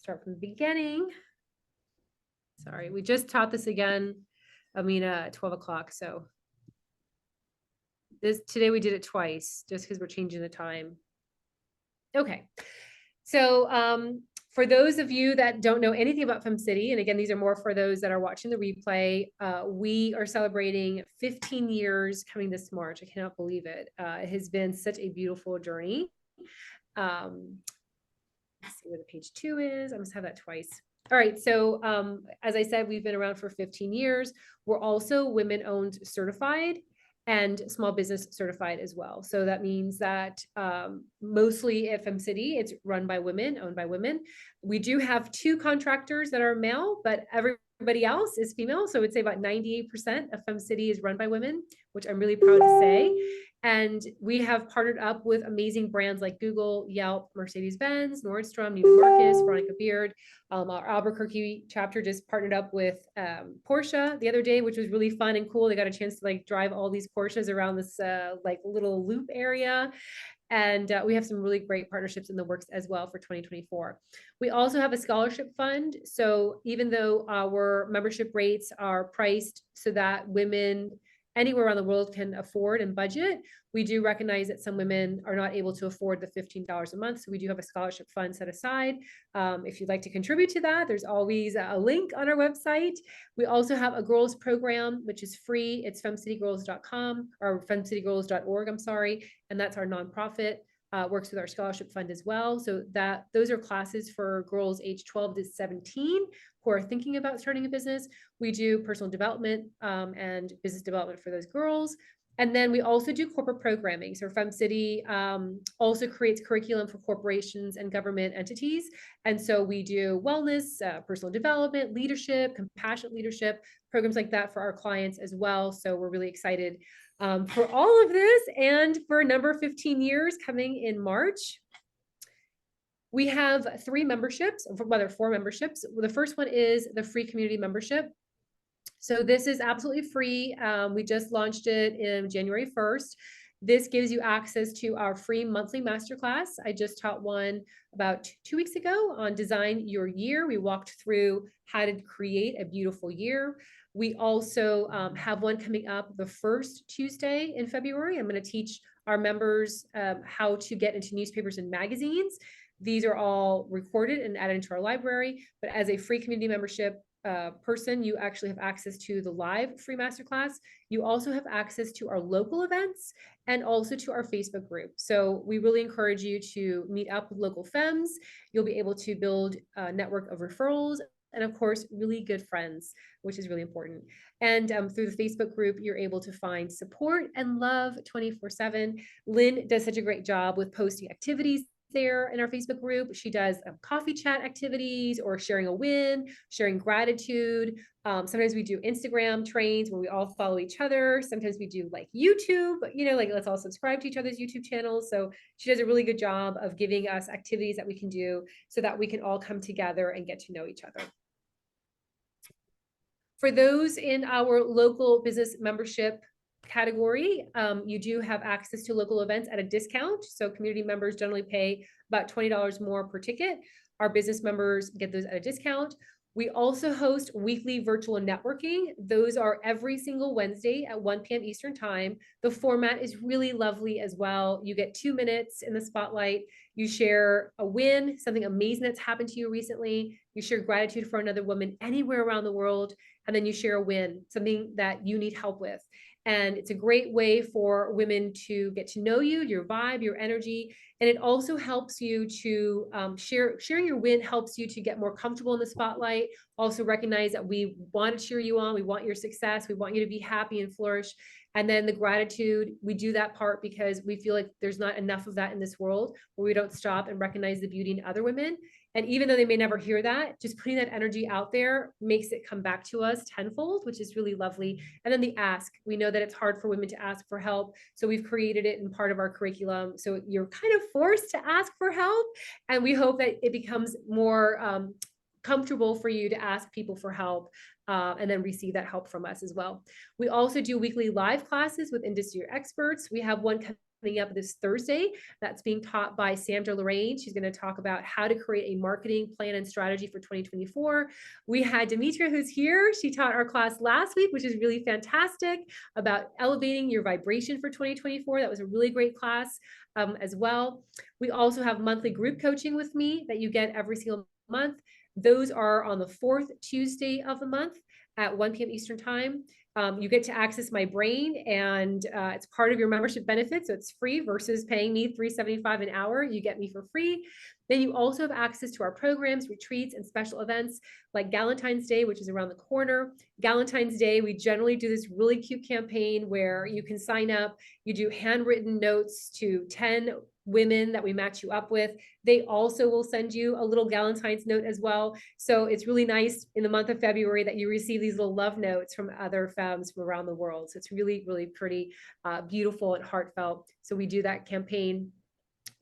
Start from the beginning. Sorry, we just taught this again, at 12 o'clock. So today we did it twice just because we're changing the time. Okay. So for those of you that don't know anything about FemCity, and again, these are more for those that are watching the replay, we are celebrating 15 years coming this March. I cannot believe it. It has been such a beautiful journey. Let's see where the page 2 is. I must have that twice. All right. So as I said, we've been around for 15 years. We're also women-owned certified and small business certified as well. So that means that mostly at FemCity, it's run by women, owned by women. We do have 2 contractors that are male, but everybody else is female. So I would say about 98% of FemCity is run by women, which I'm really proud to say. And we have partnered up with amazing brands like Google, Yelp, Mercedes-Benz, Nordstrom, Neiman Marcus, Veronica Beard. Our Albuquerque chapter just partnered up with Porsche the other day, which was really fun and cool. They got a chance to drive all these Porsches around this little loop area. And we have some really great partnerships in the works as well for 2024. We also have a scholarship fund. So even though our membership rates are priced so that women anywhere around the world can afford and budget, we do recognize that some women are not able to afford the $15 a month. So we do have a scholarship fund set aside. If you'd like to contribute to that, there's always a link on our website. We also have a girls program, which is free. It's femcitygirls.com or femcitygirls.org, I'm sorry. And that's our nonprofit. Works with our scholarship fund as well. So those are classes for girls age 12 to 17 who are thinking about starting a business. We do personal development and business development for those girls. And then we also do corporate programming. So FemCity also creates curriculum for corporations and government entities. And so we do wellness, personal development, leadership, compassionate leadership, programs like that for our clients as well. So we're really excited for all of this and for number 15 years coming in March. We have 3 memberships, rather 4 memberships. The first one is the free community membership. So this is absolutely free. We just launched it in January 1st. This gives you access to our free monthly masterclass. I just taught one about 2 weeks ago on Design Your Year. We walked through how to create a beautiful year. We also have one coming up the first Tuesday in February. I'm going to teach our members how to get into newspapers and magazines. These are all recorded and added into our library, but as a free community membership person, you actually have access to the live free masterclass. You also have access to our local events and also to our Facebook group. So we really encourage you to meet up with local femmes. You'll be able to build a network of referrals and of course, really good friends, which is really important. And through the Facebook group, you're able to find support and love 24/7. Lynn does such a great job with posting activities there in our Facebook group. She does coffee chat activities or sharing a win, sharing gratitude. Sometimes we do Instagram trains where we all follow each other. Sometimes we do YouTube, let's all subscribe to each other's YouTube channels. So she does a really good job of giving us activities that we can do so that we can all come together and get to know each other. For those in our local business membership category, you do have access to local events at a discount. So community members generally pay about $20 more per ticket. Our business members get those at a discount. We also host weekly virtual networking. Those are every single Wednesday at 1 p.m. Eastern time. The format is really lovely as well. You get 2 minutes in the spotlight. You share a win, something amazing that's happened to you recently. You share gratitude for another woman anywhere around the world. And then you share a win, something that you need help with. And it's a great way for women to get to know you, your vibe, your energy. And it also helps you to sharing your win helps you to get more comfortable in the spotlight. Also recognize that we want to cheer you on. We want your success. We want you to be happy and flourish. And then the gratitude, we do that part because we feel like there's not enough of that in this world where we don't stop and recognize the beauty in other women. And even though they may never hear that, just putting that energy out there makes it come back to us tenfold, which is really lovely. And then the ask, we know that it's hard for women to ask for help. So we've created it in part of our curriculum. So you're kind of forced to ask for help. And we hope that it becomes more comfortable for you to ask people for help and then receive that help from us as well. We also do weekly live classes with industry experts. We have one coming up this Thursday. That's being taught by Sandra Lorraine. She's going to talk about how to create a marketing plan and strategy for 2024. We had Demetra, who's here. She taught our class last week, which is really fantastic, about elevating your vibration for 2024. That was a really great class as well. We also have monthly group coaching with me that you get every single month. Those are on the 4th Tuesday of the month at 1 p.m. Eastern time. You get to access my brain, and it's part of your membership benefit. So it's free versus paying me $3.75 an hour. You get me for free. Then you also have access to our programs, retreats, and special events like Galentine's Day, which is around the corner. Galentine's Day, we generally do this really cute campaign where you can sign up. You do handwritten notes to 10 women that we match you up with. They also will send you a little Galentine's note as well. So it's really nice in the month of February that you receive these little love notes from other femmes from around the world. So it's really, really pretty, beautiful and heartfelt. So we do that campaign.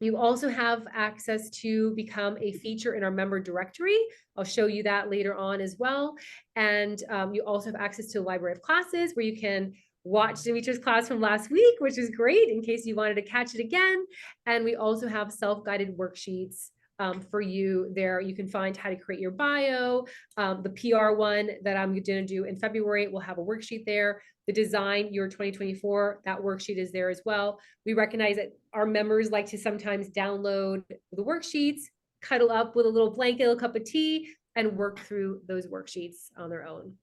You also have access to become a feature in our member directory. I'll show you that later on as well. And you also have access to a library of classes where you can watch Demetra's class from last week, which is great in case you wanted to catch it again. And we also have self-guided worksheets for you there. You can find how to create your bio. The PR one that I'm going to do in February will have a worksheet there. The design your 2024, that worksheet is there as well. We recognize that our members like to sometimes download the worksheets, cuddle up with a little blanket, a cup of tea, and work through those worksheets on their own.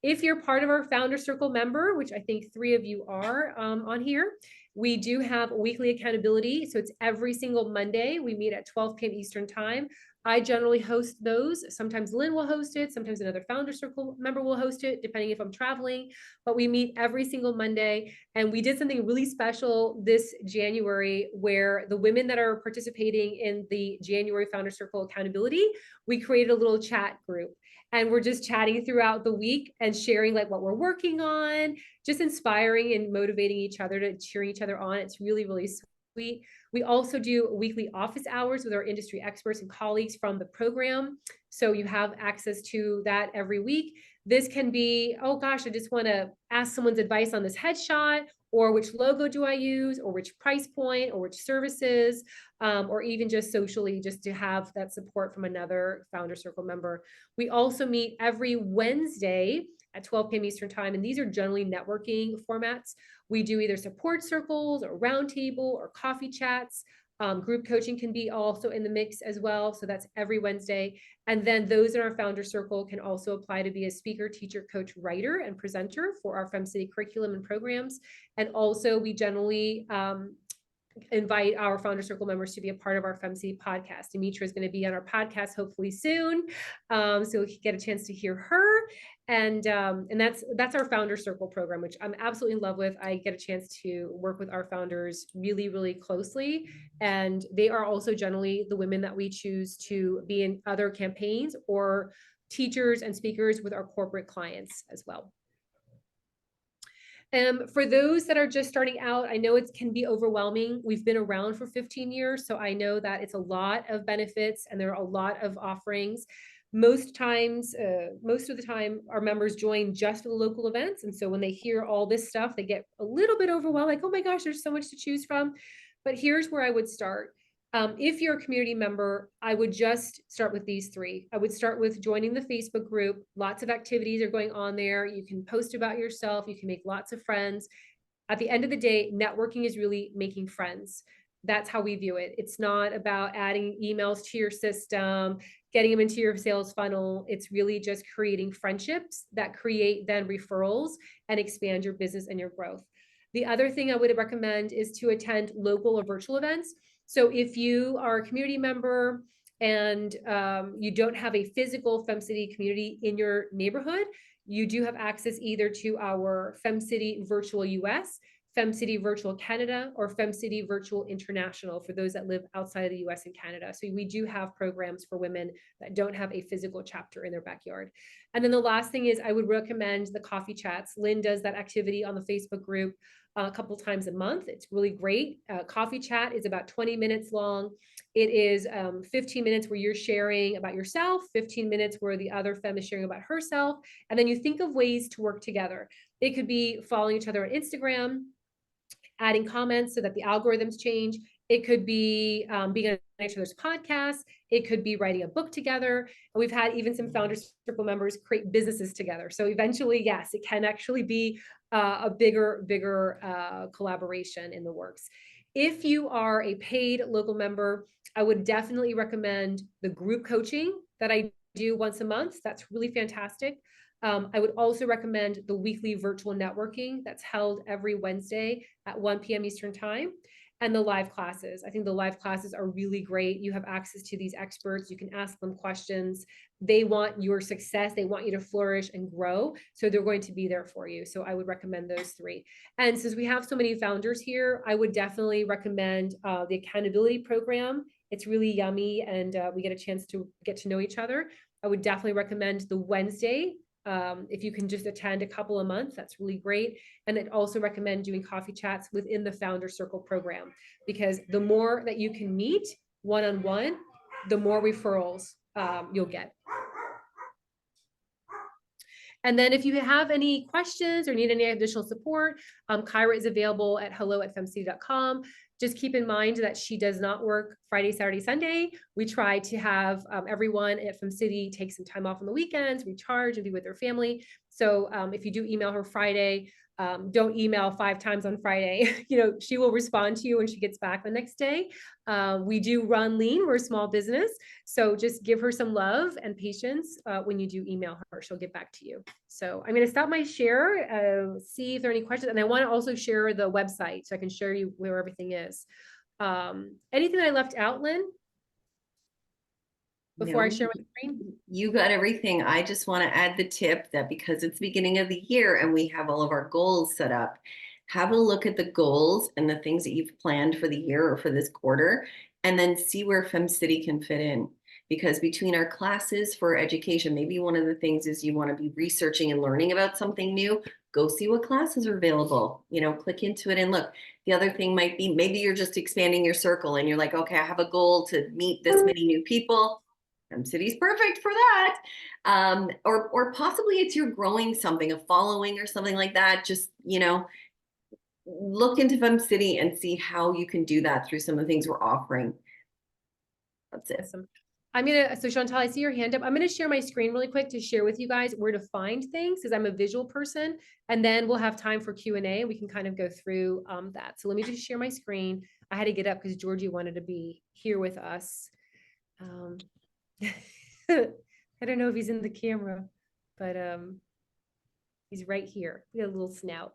If you're part of our Founder Circle member, which I think 3 of you are on here, we do have weekly accountability. So it's every single Monday. We meet at 12 p.m. Eastern time. I generally host those. Sometimes Lynn will host it. Sometimes another Founder Circle member will host it, depending if I'm traveling. But we meet every single Monday. And we did something really special this January where the women that are participating in the January Founder Circle accountability, we created a little chat group. And we're just chatting throughout the week and sharing like what we're working on, just inspiring and motivating each other, to cheering each other on. It's really, really sweet. We also do weekly office hours with our industry experts and colleagues from the program. So you have access to that every week. This can be, oh gosh, I just want to ask someone's advice on this headshot, or which logo do I use, or which price point, or which services, or even just socially, just to have that support from another Founder Circle member. We also meet every Wednesday at 12 p.m. Eastern time, and these are generally networking formats. We do either support circles or roundtable or coffee chats. Group coaching can be also in the mix as well. So that's every Wednesday. And then those in our Founder Circle can also apply to be a speaker, teacher, coach, writer, and presenter for our FemCity curriculum and programs. And also we generally invite our Founder Circle members to be a part of our FemCity podcast. Demetra is going to be on our podcast hopefully soon. So you get a chance to hear her. And that's our Founder Circle program, which I'm absolutely in love with. I get a chance to work with our founders really, really closely. And they are also generally the women that we choose to be in other campaigns or teachers and speakers with our corporate clients as well. For those that are just starting out, I know it can be overwhelming. We've been around for 15 years, so I know that it's a lot of benefits and there are a lot of offerings. Most of the time, our members join just for the local events. And so when they hear all this stuff, they get a little bit overwhelmed, like, oh my gosh, there's so much to choose from. But here's where I would start. If you're a community member, I would just start with these 3. I would start with joining the Facebook group. Lots of activities are going on there. You can post about yourself. You can make lots of friends. At the end of the day, networking is really making friends. That's how we view it. It's not about adding emails to your system, getting them into your sales funnel. It's really just creating friendships that create then referrals and expand your business and your growth. The other thing I would recommend is to attend local or virtual events. So if you are a community member and you don't have a physical FemCity community in your neighborhood, you do have access either to our FemCity Virtual US, FemCity Virtual Canada, or FemCity Virtual International for those that live outside of the US and Canada. So we do have programs for women that don't have a physical chapter in their backyard. And then the last thing is I would recommend the coffee chats. Lynn does that activity on the Facebook group a couple times a month. It's really great. Coffee chat is about 20 minutes long. It is 15 minutes where you're sharing about yourself, 15 minutes where the other femme is sharing about herself. And then you think of ways to work together. It could be following each other on Instagram. adding comments so that the algorithms change. It could be being on each other's podcasts. It could be writing a book together. And we've had even some Founders Circle members create businesses together. So eventually, yes, it can actually be a bigger collaboration in the works. If you are a paid local member, I would definitely recommend the group coaching that I do once a month. That's really fantastic. I would also recommend the weekly virtual networking that's held every Wednesday at 1 p.m. Eastern Time, and the live classes. I think the live classes are really great. You have access to these experts. You can ask them questions. They want your success. They want you to flourish and grow. So they're going to be there for you. So I would recommend those three. And since we have so many founders here, I would definitely recommend the accountability program. It's really yummy, and we get a chance to get to know each other. I would definitely recommend the Wednesday. If you can just attend a couple a month, that's really great. And I'd also recommend doing coffee chats within the Founder Circle program, because the more that you can meet one-on-one, the more referrals you'll get. And then if you have any questions or need any additional support, Kyra is available at hello@femcity.com. Just keep in mind that she does not work Friday, Saturday, Sunday. We try to have everyone at FemCity take some time off on the weekends, recharge, and be with their family. So if you do email her Friday, don't email 5 times on Friday. She will respond to you when she gets back the next day. We do run lean. We're a small business. So just give her some love and patience when you do email her. She'll get back to you. So I'm going to stop my share, see if there are any questions. And I want to also share the website so I can show you where everything is. Anything I left out, Lynn? Before I share my screen? You got everything. I just want to add the tip that because it's the beginning of the year and we have all of our goals set up, have a look at the goals and the things that you've planned for the year or for this quarter, and then see where FemCity can fit in. Because between our classes for education, maybe one of the things is you want to be researching and learning about something new. Go see what classes are available, click into it and look. The other thing might be maybe you're just expanding your circle and you're like, okay, I have a goal to meet this many new people. FemCity's perfect for that. Or possibly it's you're growing something, a following or something like that. Just, look into FemCity and see how you can do that through some of the things we're offering. That's it. Awesome. So Chantal, I see your hand up. I'm going to share my screen really quick to share with you guys where to find things, because I'm a visual person, and then we'll have time for Q&A. We can kind of go through that. So let me just share my screen. I had to get up because Georgie wanted to be here with us. I don't know if he's in the camera, but he's right here. We got a little snout.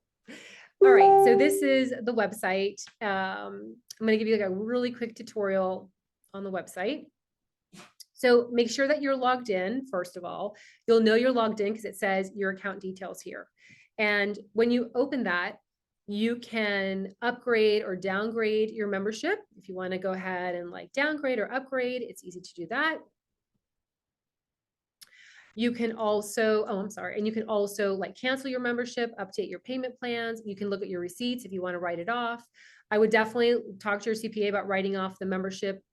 All right, so this is the website. I'm going to give you like a really quick tutorial on the website. So make sure that you're logged in, first of all. You'll know you're logged in because it says your account details here. And when you open that, you can upgrade or downgrade your membership. If you want to go ahead and like downgrade or upgrade, it's easy to do that. You can also, and you can also like cancel your membership, update your payment plans. You can look at your receipts if you want to write it off. I would definitely talk to your CPA about writing off the membership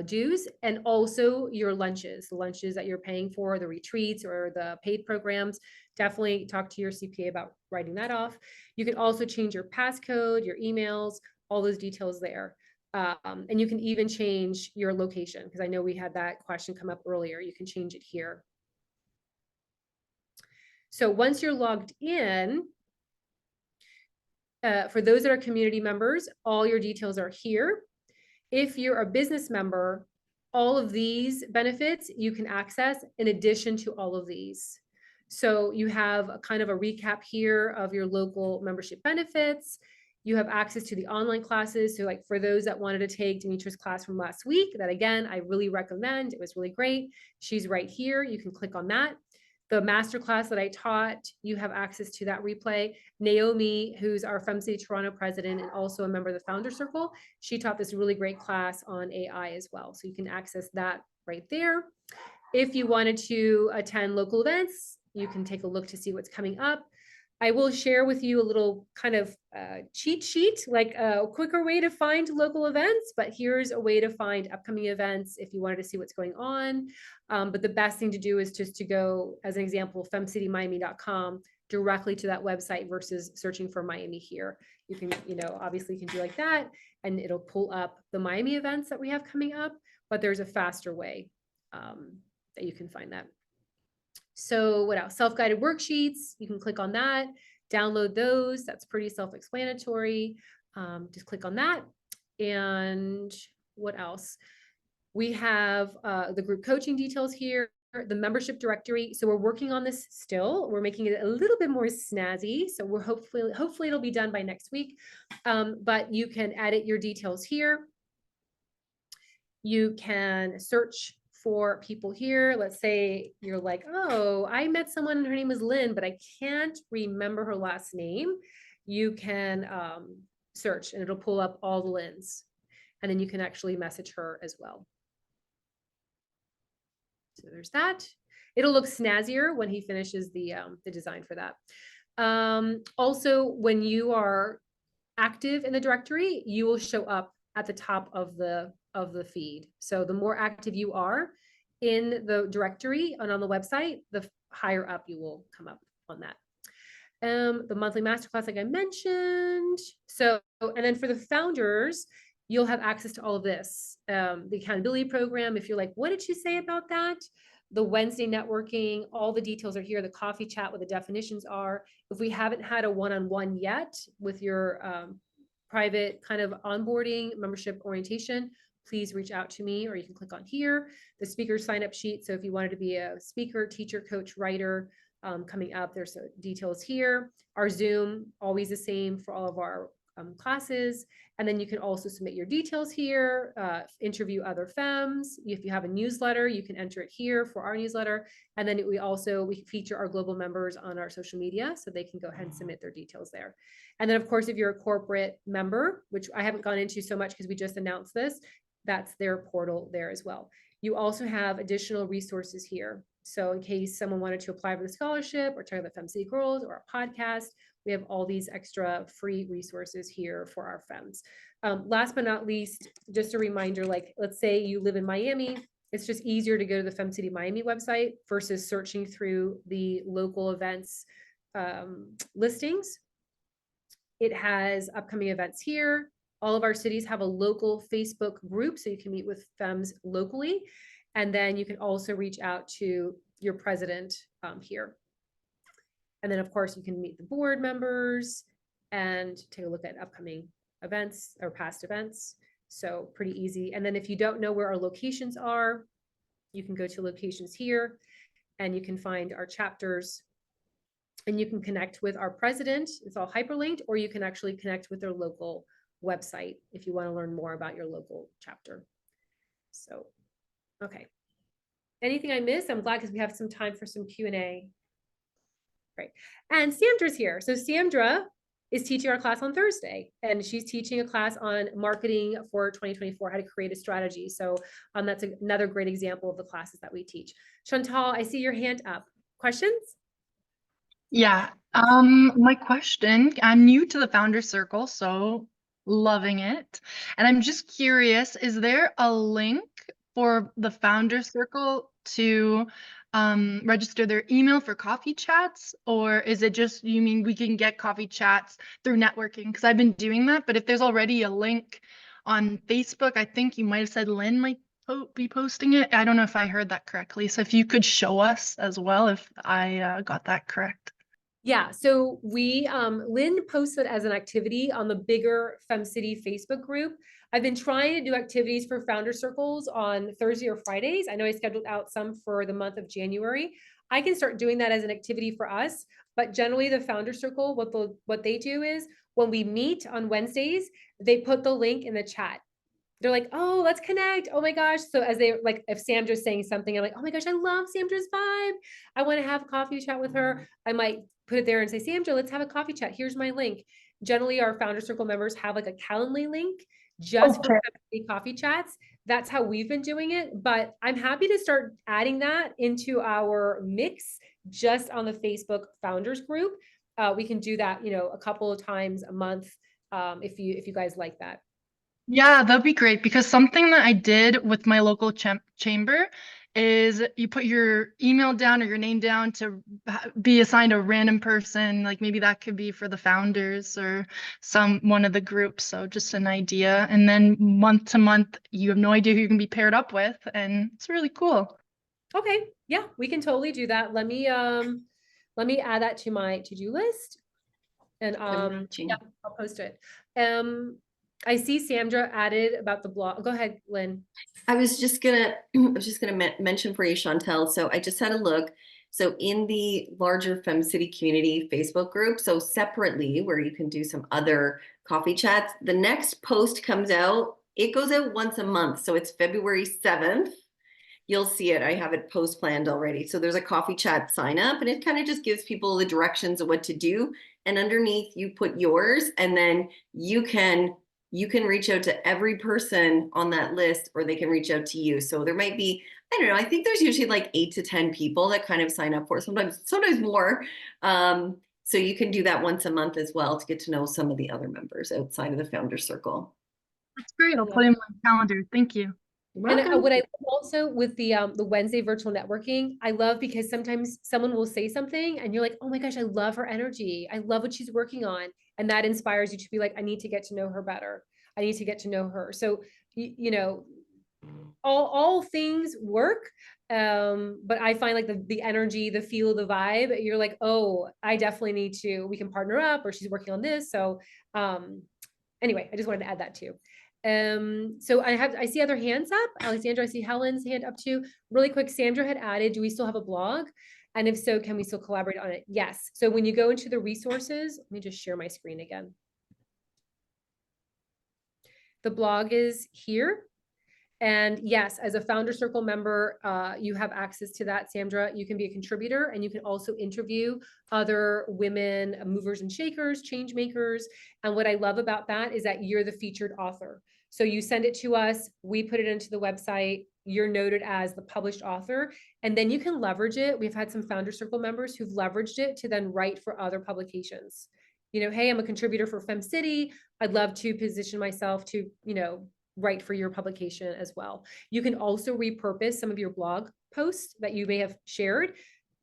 dues, and also your lunches, the lunches that you're paying for, the retreats or the paid programs. Definitely talk to your CPA about writing that off. You can also change your passcode, your emails, all those details there. And you can even change your location, because I know we had that question come up earlier. You can change it here. So once you're logged in, for those that are community members, all your details are here. If you're a business member, all of these benefits you can access in addition to all of these. So you have a kind of a recap here of your local membership benefits. You have access to the online classes. So like for those that wanted to take Dimitra's class from last week, that again, I really recommend. It was really great. She's right here. You can click on that. The masterclass that I taught, you have access to that replay. Naomi, who's our FemCity Toronto president and also a member of the Founder Circle, she taught this really great class on AI as well. So you can access that right there. If you wanted to attend local events, you can take a look to see what's coming up. I will share with you a little kind of cheat sheet, like a quicker way to find local events, but here's a way to find upcoming events if you wanted to see what's going on. But the best thing to do is just to go, as an example, femcitymiami.com, directly to that website versus searching for Miami here. You can, obviously you can do like that, and it'll pull up the Miami events that we have coming up, but there's a faster way that you can find that. So what else? Self-guided worksheets. You can click on that, download those. That's pretty self-explanatory. Just click on that. And what else? We have the group coaching details here, the membership directory. So we're working on this still. We're making it a little bit more snazzy. So we're hopefully it'll be done by next week. But you can edit your details here. You can search for people here. Let's say you're like, oh, I met someone and her name was Lynn, but I can't remember her last name. You can search and it'll pull up all the Lynns. And then you can actually message her as well. So there's that. It'll look snazzier when he finishes the design for that. Also, when you are active in the directory, you will show up at the top of the feed. So the more active you are in the directory and on the website, the higher up you will come up on that. The monthly masterclass, like I mentioned. So, and then for the founders, you'll have access to all of this. The accountability program, if you're like, what did she say about that? The Wednesday networking, all the details are here. The coffee chat, what the definitions are. If we haven't had a one-on-one yet with your private kind of onboarding membership orientation, please reach out to me, or you can click on here. The speaker sign-up sheet. So if you wanted to be a speaker, teacher, coach, writer, coming up, there's details here. Our Zoom, always the same for all of our classes. And then you can also submit your details here, interview other femmes. If you have a newsletter, you can enter it here for our newsletter. And then we feature our global members on our social media, so they can go ahead and submit their details there. And then of course, if you're a corporate member, which I haven't gone into so much because we just announced this, that's their portal there as well. You also have additional resources here. So in case someone wanted to apply for the scholarship or talk about FemCity Girls or a podcast, we have all these extra free resources here for our femmes. Last but not least, just a reminder, like let's say you live in Miami, it's just easier to go to the FemCity Miami website versus searching through the local events listings. It has upcoming events here. All of our cities have a local Facebook group, so you can meet with femmes locally. And then you can also reach out to your president here. And then of course you can meet the board members and take a look at upcoming events or past events. So pretty easy. And then if you don't know where our locations are, you can go to locations here and you can find our chapters and you can connect with our president. It's all hyperlinked, or you can actually connect with their local website if you want to learn more about your local chapter. So, okay. Anything I missed? I'm glad because we have some time for some Q&A. Right. And Sandra's here. So Sandra is teaching our class on Thursday, and she's teaching a class on marketing for 2024, how to create a strategy. So that's another great example of the classes that we teach. Chantal, I see your hand up. Questions? Yeah. My question, I'm new to the Founder Circle, so loving it. And I'm just curious, is there a link for the Founder Circle to register their email for coffee chats? Or is it just, you mean we can get coffee chats through networking? Because I've been doing that, but if there's already a link on Facebook, I think you might have said Lynn might be posting it. I don't know if I heard that correctly. So if you could show us as well, if I got that correct. Yeah, so we, Lynn posted as an activity on the bigger FemCity Facebook group. I've been trying to do activities for founder circles on Thursday or Fridays. I know I scheduled out some for the month of January. I can start doing that as an activity for us, but generally the founder circle, what they do is when we meet on Wednesdays, they put the link in the chat. They're like, oh, let's connect. Oh my gosh. So as they like, if Sandra's saying something, I'm like, oh my gosh, I love Sandra's vibe. I want to have a coffee chat with her. I might put it there and say, Sandra, let's have a coffee chat. Here's my link. Generally, our Founder Circle members have like a Calendly link just for coffee chats. That's how we've been doing it. But I'm happy to start adding that into our mix just on the Facebook Founders group. We can do that, a couple of times a month if you guys like that. Yeah, that'd be great, because something that I did with my local chamber is you put your email down or your name down to be assigned a random person. Like maybe that could be for the founders or one of the groups. So just an idea. And then month to month, you have no idea who you can be paired up with. And it's really cool. Okay, yeah, we can totally do that. Let me add that to my to-do list. And matching. yeah, I'll post it. I see Sandra added about the blog. Go ahead, Lynn. I was just gonna mention for you, Chantel. So I just had a look. So in the larger FemCity community Facebook group, so separately where you can do some other coffee chats, the next post comes out. It goes out once a month. So it's February 7th. You'll see it. I have it post planned already. So there's a coffee chat sign up, and it kind of just gives people the directions of what to do. And underneath you put yours, and then you can reach out to every person on that list, or they can reach out to you. So there might be, I don't know, I think there's usually like 8 to 10 people that kind of sign up for it, sometimes more. So you can do that once a month as well to get to know some of the other members outside of the founder circle. That's great. I'll put it in my calendar. Thank you. And what I love also with the Wednesday virtual networking, I love because sometimes someone will say something and you're like, oh my gosh, I love her energy. I love what she's working on. And that inspires you to be like, I need to get to know her better. I need to get to know her. So, you know, all things work. But I find like the energy, the feel, the vibe, you're like, oh, I definitely need to, we can partner up, or she's working on this. So, anyway, I just wanted to add that too. So I see other hands up. Alexandra, I see Helen's hand up too. Really quick, Sandra had added, do we still have a blog? And if so, can we still collaborate on it? Yes. So when you go into the resources, let me just share my screen again. The blog is here. And yes, as a Founder Circle member, you have access to that, Sandra. You can be a contributor, and you can also interview other women movers and shakers, change makers. And what I love about that is that you're the featured author. So you send it to us, we put it into the website, you're noted as the published author, and then you can leverage it. We've had some Founder Circle members who've leveraged it to then write for other publications. You know, hey, I'm a contributor for FemCity. I'd love to position myself to, you know, write for your publication as well. You can also repurpose some of your blog posts that you may have shared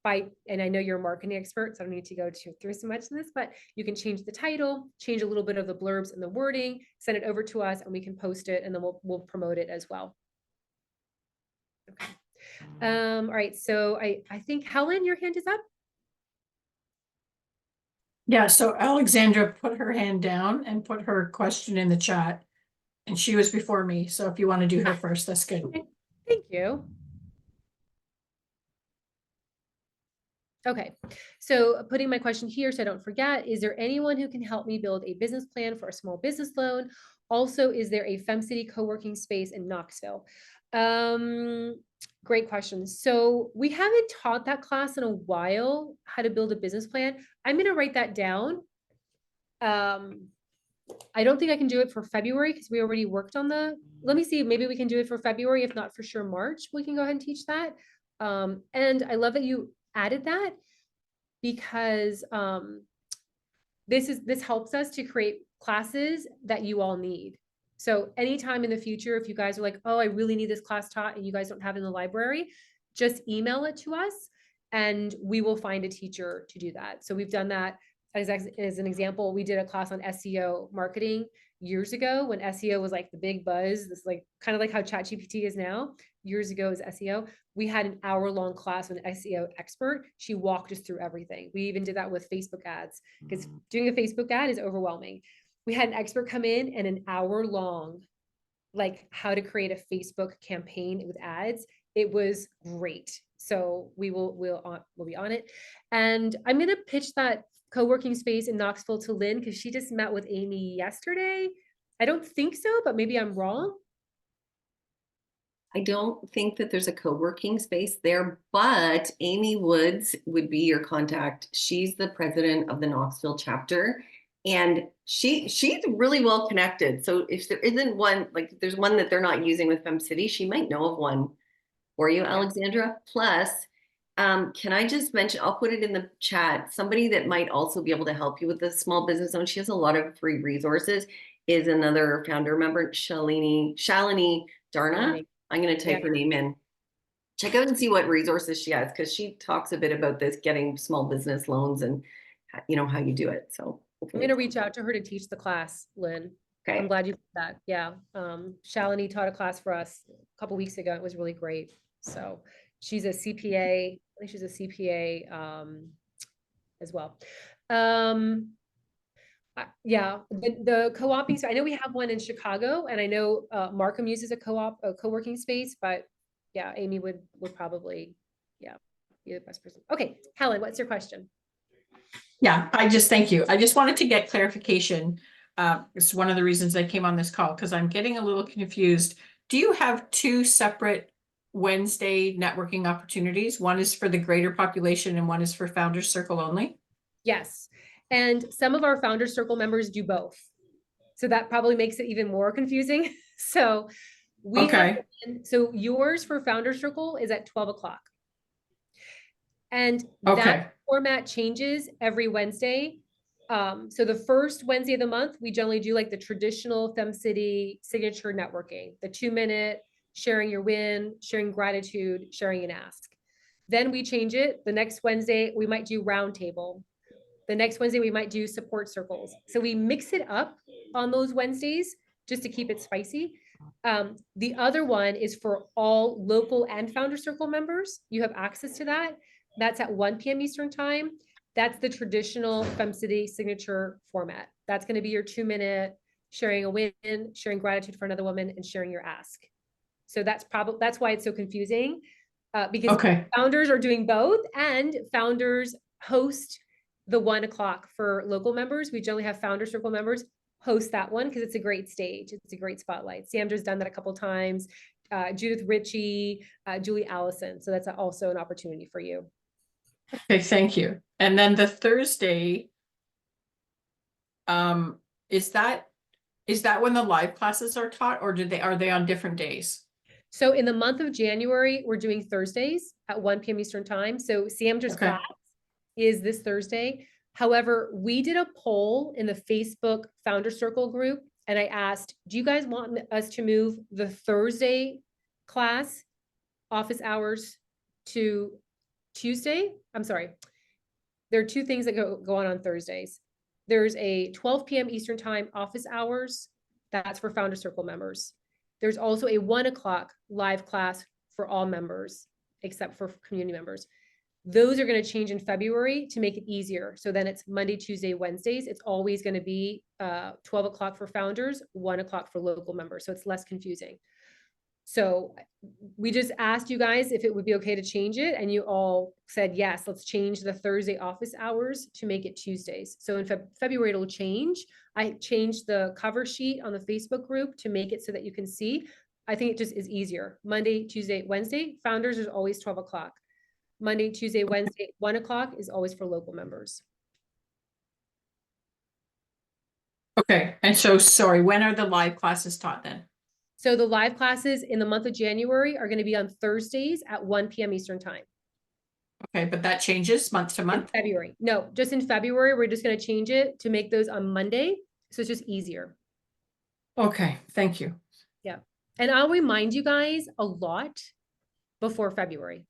by, and I know you're a marketing expert, so I don't need to go through so much in this, but you can change the title, change a little bit of the blurbs and the wording, send it over to us, and we can post it, and then we'll promote it as well. Okay. All right, so I think Helen, your hand is up. Yeah, so Alexandra put her hand down and put her question in the chat, and she was before me. So if you want to do her first, that's good. Okay. Thank you. Okay, so putting my question here so I don't forget, is there anyone who can help me build a business plan for a small business loan? Also, is there a FemCity co-working space in Knoxville? Great question. So we haven't taught that class in a while, how to build a business plan. I'm going to write that down. I don't think I can do it for February because we already worked on let me see, maybe we can do it for February. If not, for sure, March, we can go ahead and teach that. And I love that you added that, because this helps us to create classes that you all need. So anytime in the future, if you guys are like, oh, I really need this class taught and you guys don't have it in the library, just email it to us and we will find a teacher to do that. So we've done that. As an example, we did a class on SEO marketing years ago when SEO was like the big buzz. This like kind of like how ChatGPT is now. Years ago is SEO. We had an hour-long class with an SEO expert. She walked us through everything. We even did that with Facebook ads, because doing a Facebook ad is overwhelming. We had an expert come in and an hour-long, like how to create a Facebook campaign with ads. It was great. So we'll be on it. And I'm going to pitch that co-working space in Knoxville to Lynn, because she just met with Amy yesterday. I don't think so, but maybe I'm wrong. I don't think that there's a co-working space there, but Amy Woods would be your contact. She's the president of the Knoxville chapter, and she's really well connected. So if there isn't one, like if there's one that they're not using with FemCity, she might know of one for you, Alexandra. Plus, can I just mention, I'll put it in the chat, somebody that might also be able to help you with the small business loan. She has a lot of free resources, is another founder member, Shalini Darna. I'm going to type her name in check out and see what resources she has, because she talks a bit about this, getting small business loans and how you do it. So I'm hopefully gonna reach out to her to teach the class, Lynn. I'm okay. glad you did that. Yeah. Shalini taught a class for us a couple weeks ago. It was really great. So she's a CPA. I think she's a CPA as well. Yeah, the co-oping. So I know we have one in Chicago, and I know Markham uses a co-working space, but yeah, Amy would probably, yeah, be the best person. Okay, Helen, what's your question? Yeah, I just thank you. I just wanted to get clarification. It's one of the reasons I came on this call because I'm getting a little confused. Do you have two separate Wednesday networking opportunities? One is for the greater population and one is for Founders Circle only? Yes, and some of our Founders Circle members do both. So that probably makes it even more confusing. So we have, Okay, so yours for Founders Circle is at 12 o'clock. And okay, that format changes every Wednesday. So the first Wednesday of the month, we generally do like the traditional FemCity signature networking, the 2-minute sharing your win, sharing gratitude, sharing an ask. Then we change it. The next Wednesday, we might do roundtable. The next Wednesday, we might do support circles. So we mix it up on those Wednesdays just to keep it spicy. The other one is for all local and Founder Circle members. You have access to that. That's at 1 p.m. Eastern time. That's the traditional FemCity signature format. That's going to be your 2-minute sharing a win, sharing gratitude for another woman, and sharing your ask. So that's why it's so confusing, because okay, founders are doing both, and founders host the 1 o'clock for local members. We generally have Founder Circle members host that one because it's a great stage. It's a great spotlight. Sandra's done that a couple times. Judith Ritchie, Julie Allison. So that's also an opportunity for you. okay, thank you. And then the Thursday, is that when the live classes are taught, or are they on different days? So in the month of January, we're doing Thursdays at 1 p.m. Eastern time. So Sandra's Okay. class is this Thursday. However, we did a poll in the Facebook Founder Circle group, and I asked, do you guys want us to move the Thursday class office hours to Tuesday? I'm sorry. There are two things that go on Thursdays. There's a 12 p.m. Eastern time office hours. That's for Founder Circle members. There's also a 1 o'clock live class for all members, except for community members. Those are going to change in February to make it easier. So then it's Monday, Tuesday, Wednesdays. It's always going to be 12 o'clock for founders, 1 o'clock for local members. So it's less confusing. So we just asked you guys if it would be okay to change it. And you all said, yes, let's change the Thursday office hours to make it Tuesdays. So in February, it'll change. I changed the cover sheet on the Facebook group to make it so that you can see. I think it just is easier. Monday, Tuesday, Wednesday, founders is always 12 o'clock. Monday, Tuesday, Wednesday, 1 o'clock is always for local members. Okay, and so, sorry, when are the live classes taught then? So the live classes in the month of January are going to be on Thursdays at 1 p.m. Eastern time. Okay, but that changes month to month? In February. No, just in February, we're just going to change it to make those on Monday. So it's just easier. Okay, thank you. Yeah. And I'll remind you guys a lot before February,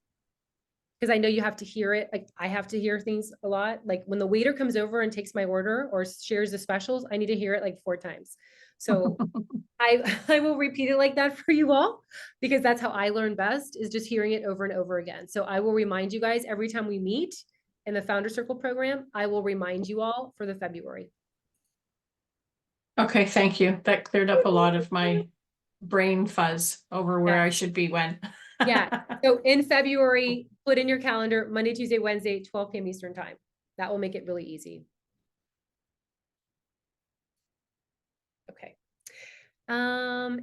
because I know you have to hear it. Like I have to hear things a lot. Like when the waiter comes over and takes my order or shares the specials, I need to hear it like 4 times. So I will repeat it like that for you all, because that's how I learn best, is just hearing it over and over again. So I will remind you guys every time we meet in the Founder Circle program, I will remind you all for the February. Okay, thank you. That cleared up a lot of my brain fuzz over where Yeah. I should be when. Yeah. So in February, put in your calendar, Monday, Tuesday, Wednesday, 12 p.m. Eastern time. That will make it really easy. Okay.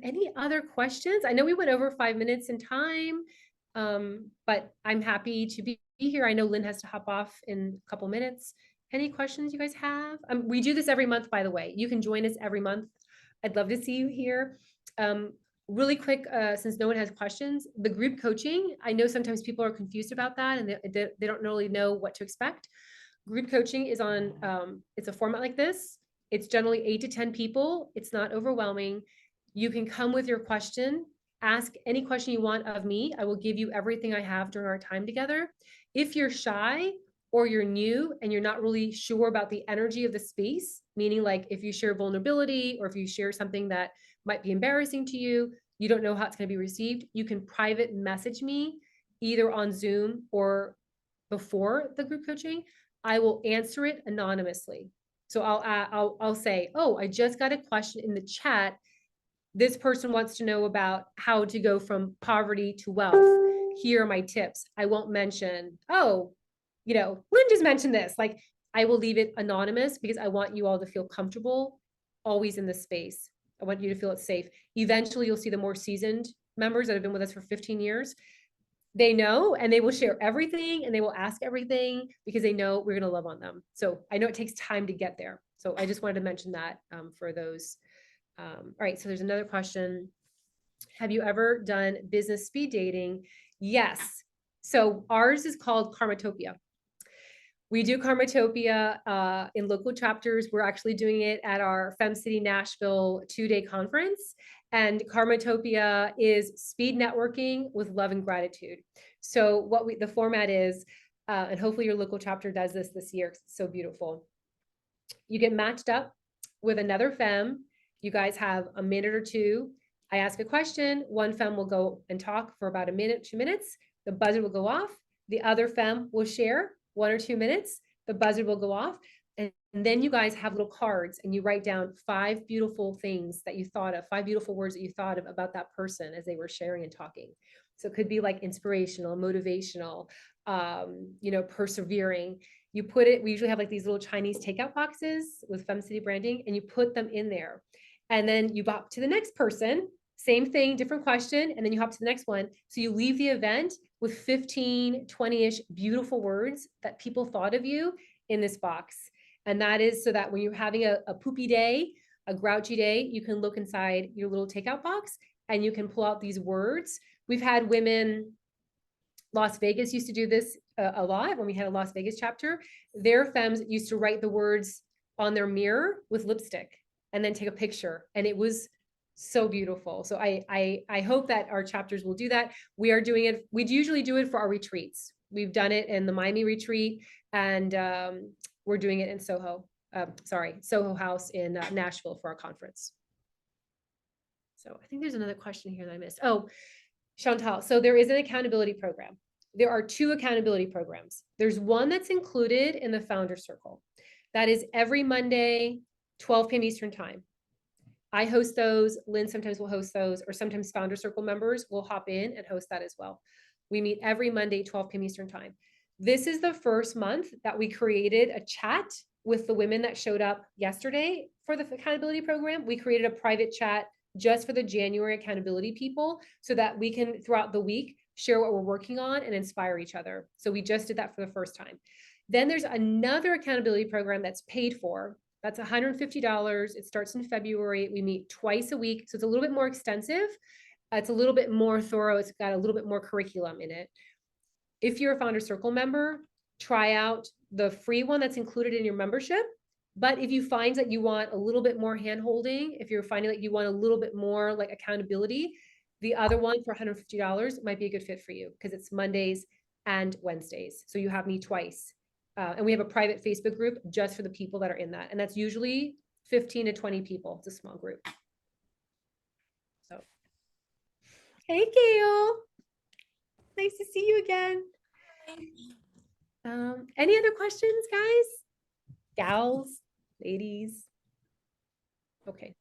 Any other questions? I know we went over 5 minutes in time, but I'm happy to be here. I know Lynn has to hop off in a couple minutes. Any questions you guys have? We do this every month, by the way. You can join us every month. I'd love to see you here. Really quick, since no one has questions, the group coaching, I know sometimes people are confused about that and they don't really know what to expect. Group coaching is on, it's a format like this. It's generally 8 to 10 people. It's not overwhelming. You can come with your question Ask any question you want of me. I will give you everything I have during our time together. If you're shy or you're new and you're not really sure about the energy of the space, meaning like if you share vulnerability or if you share something that might be embarrassing to you, you don't know how it's going to be received, you can private message me either on Zoom or before the group coaching. I will answer it anonymously. So I'll say, oh, I just got a question in the chat. This person wants to know about how to go from poverty to wealth. Here are my tips. I won't mention, oh, Lynn just mentioned this. Like, I will leave it anonymous because I want you all to feel comfortable always in this space. I want you to feel it's safe. Eventually, you'll see the more seasoned members that have been with us for 15 years. They know, and they will share everything and they will ask everything because they know we're going to love on them. So I know it takes time to get there. So I just wanted to mention that for those. All right, so there's another question. Have you ever done business speed dating? Yes. So ours is called Karmatopia. We do Karmatopia in local chapters. We're actually doing it at our FemCity Nashville 2-day conference. And Karmatopia is speed networking with love and gratitude. So the format is, and hopefully your local chapter does this year, 'cause it's so beautiful. You get matched up with another femme. You guys have a minute or two. I ask a question. One femme will go and talk for about a minute, 2 minutes. The buzzer will go off. The other femme will share 1 or 2 minutes. The buzzer will go off. And then you guys have little cards and you write down 5 beautiful things that you thought of, 5 beautiful words that you thought of about that person as they were sharing and talking. So it could be like inspirational, motivational, persevering. You put it, we usually have like these little Chinese takeout boxes with FemCity branding, and you put them in there. And then you hop to the next person, same thing, different question, and then you hop to the next one. So you leave the event with 15, 20-ish beautiful words that people thought of you in this box. And that is so that when you're having a poopy day, a grouchy day, you can look inside your little takeout box and you can pull out these words. We've had women, Las Vegas used to do this a lot when we had a Las Vegas chapter. Their femmes used to write the words on their mirror with lipstick and then take a picture. And it was so beautiful. So I hope that our chapters will do that. We are doing it. We usually do it for our retreats. We've done it in the Miami retreat, and we're doing it in Soho House in Nashville for our conference. So I think there's another question here that I missed. Oh, Chantal, so there is an accountability program. There are 2 accountability programs. There's one that's included in the Founder Circle. That is every Monday, 12 p.m. Eastern Time. I host those. Lynn sometimes will host those, or sometimes Founder Circle members will hop in and host that as well. We meet every Monday, 12 p.m. Eastern Time. This is the first month that we created a chat with the women that showed up yesterday for the accountability program. We created a private chat just for the January accountability people so that we can throughout the week share what we're working on and inspire each other. So we just did that for the first time. Then there's another accountability program that's paid for. That's $150. It starts in February. We meet twice a week. So it's a little bit more extensive. It's a little bit more thorough. It's got a little bit more curriculum in it. If you're a Founder Circle member, try out the free one that's included in your membership. But if you find that you want a little bit more hand-holding, if you're finding that you want a little bit more like accountability, the other one for $150 might be a good fit for you because it's Mondays and Wednesdays. So you have me twice. And we have a private Facebook group just for the people that are in that. And that's usually 15 to 20 people. It's a small group. So, hey, Gail. Nice to see you again. Any other questions, guys? Gals, ladies? Okay.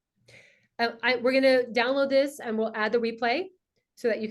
We're going to download this and we'll add the replay so that you